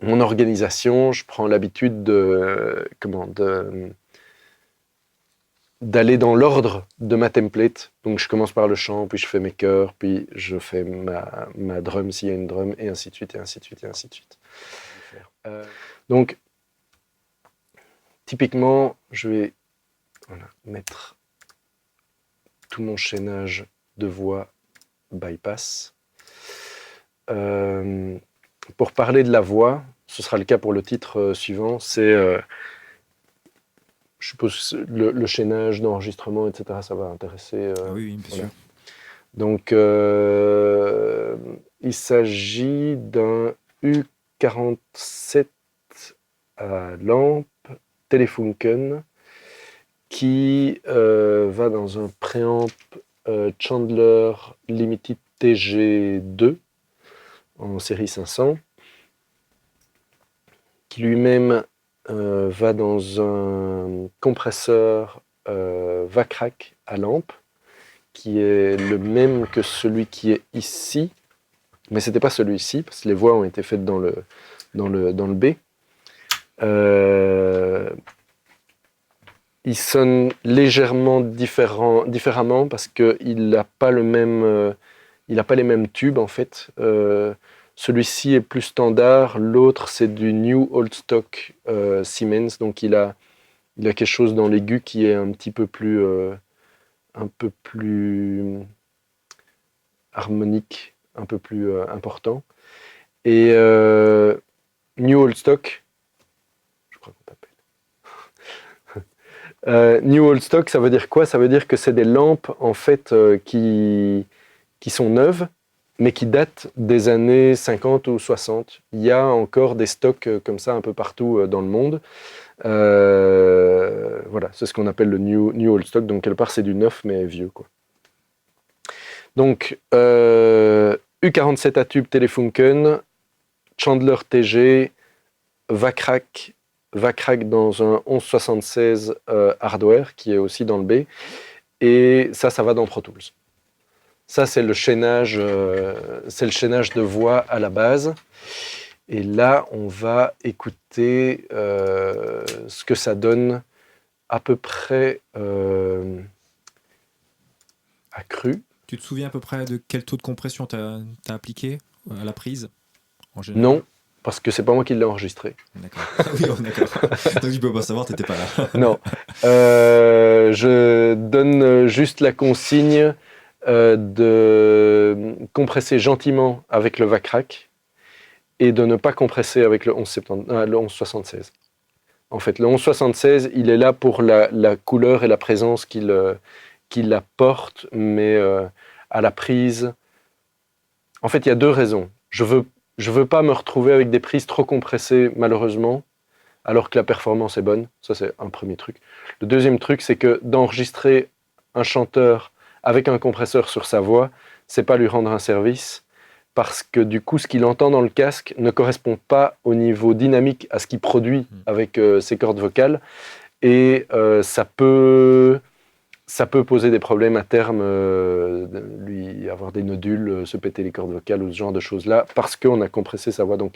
mon organisation, je prends l'habitude d'aller dans l'ordre de ma template. Donc je commence par le chant, puis je fais mes chœurs, puis je fais ma drum s'il y a une drum, et ainsi de suite, et ainsi de suite, et ainsi de suite. Donc, typiquement, je vais mettre tout mon chaînage de voix bypass. Pour parler de la voix, ce sera le cas pour le titre suivant, c'est, je suppose, le chaînage d'enregistrement, etc. Ça va intéresser. Oui, bien sûr. Donc, il s'agit d'un U47 à lampe Telefunken qui va dans un préamp Chandler Limited TG2 en série 500, qui lui-même va dans un compresseur Vacrac à lampe, qui est le même que celui qui est ici, mais c'était pas celui-ci, parce que les voix ont été faites dans le B. Il sonne légèrement différemment parce qu'il n'a pas les mêmes tubes en fait. Celui-ci est plus standard, l'autre c'est du New Old Stock Siemens, donc il a quelque chose dans l'aigu qui est un peu plus harmonique, un peu plus important. Et New Old Stock, je crois qu'on t'appelle. New Old Stock, ça veut dire quoi? Ça veut dire que c'est des lampes en fait qui sont neuves, mais qui datent des années 50 ou 60. Il y a encore des stocks comme ça un peu partout dans le monde. Voilà, c'est ce qu'on appelle le new Old Stock. Donc quelque part c'est du neuf mais vieux, quoi. Donc U47 à tube Telefunken, Chandler TG, Vacrac dans un 1176 hardware qui est aussi dans le B, et ça va dans Pro Tools. Ça c'est le chaînage de voix à la base. Et là on va écouter ce que ça donne à peu près accru. Tu te souviens à peu près de quel taux de compression tu as appliqué à la prise en général? Non, parce que c'est pas moi qui l'ai enregistré. D'accord. Oui, oh, d'accord. Donc tu peux pas savoir, t'étais pas là. Non. Je donne juste la consigne de compresser gentiment avec le Vacrac et de ne pas compresser avec le 1176. En fait, le 1176, il est là pour la couleur et la présence qu'il apporte, mais à la prise. En fait, il y a deux raisons. Je veux pas me retrouver avec des prises trop compressées, malheureusement, alors que la performance est bonne. Ça, c'est un premier truc. Le deuxième truc, c'est que d'enregistrer un chanteur avec un compresseur sur sa voix, c'est pas lui rendre un service, parce que du coup, ce qu'il entend dans le casque ne correspond pas au niveau dynamique à ce qu'il produit avec ses cordes vocales, et ça peut poser des problèmes à terme, lui avoir des nodules, se péter les cordes vocales ou ce genre de choses-là, parce qu'on a compressé sa voix. Donc,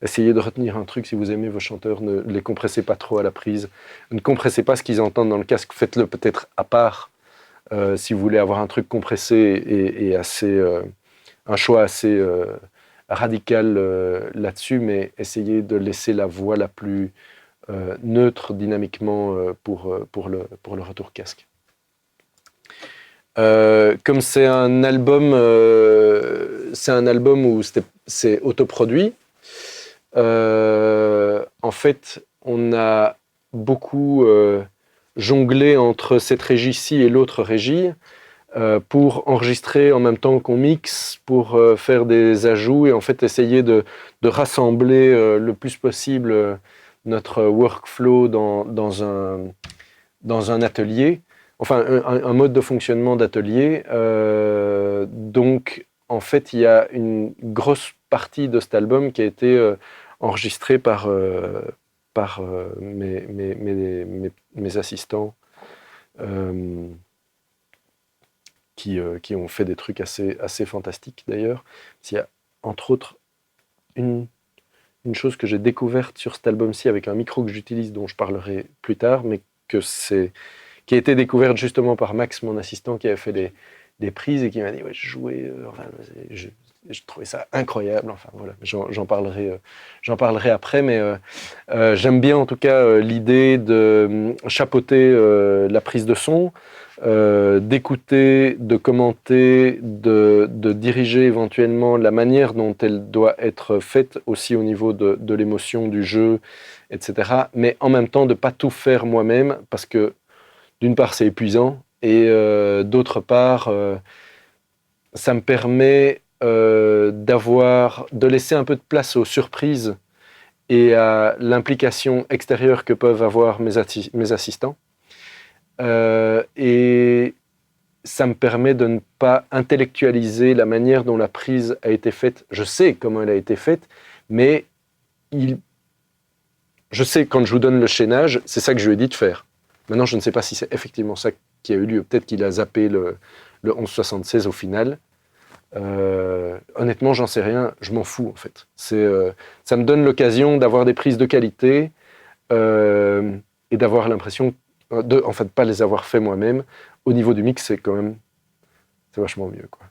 essayez de retenir un truc, si vous aimez vos chanteurs, ne les compressez pas trop à la prise. Ne compressez pas ce qu'ils entendent dans le casque, faites-le peut-être à part, si vous voulez avoir un truc compressé et assez, un choix assez radical là-dessus, mais essayez de laisser la voix la plus neutre dynamiquement pour le retour casque. Comme c'est un album où c'est autoproduit, en fait, on a beaucoup jonglé entre cette régie-ci et l'autre régie pour enregistrer en même temps qu'on mixe, pour faire des ajouts et en fait essayer de rassembler le plus possible notre workflow dans un atelier, enfin un mode de fonctionnement d'atelier. Donc en fait, il y a une grosse partie de cet album qui a été enregistrée par mes assistants qui ont fait des trucs assez fantastiques d'ailleurs. Il y a entre autres une une chose que j'ai découverte sur cet album-ci avec un micro que j'utilise, dont je parlerai plus tard, mais qui a été découverte justement par Max, mon assistant, qui avait fait des prises et qui m'a dit ouais, je jouais, je trouvais ça incroyable. Enfin voilà, j'en parlerai après, mais j'aime bien en tout cas l'idée de chapeauter la prise de son, d'écouter, de commenter, de diriger éventuellement la manière dont elle doit être faite aussi au niveau de l'émotion du jeu, etc. Mais en même temps de pas tout faire moi-même parce que d'une part c'est épuisant et d'autre part ça me permet de laisser un peu de place aux surprises et à l'implication extérieure que peuvent avoir mes assistants. Et ça me permet de ne pas intellectualiser la manière dont la prise a été faite. Je sais comment elle a été faite, mais je sais quand je vous donne le chaînage, c'est ça que je lui ai dit de faire. Maintenant, je ne sais pas si c'est effectivement ça qui a eu lieu. Peut-être qu'il a zappé le 1176 au final. Honnêtement, j'en sais rien. Je m'en fous, en fait. Ça me donne l'occasion d'avoir des prises de qualité et d'avoir l'impression en fait, pas les avoir fait moi-même. Au niveau du mix, c'est vachement mieux, quoi.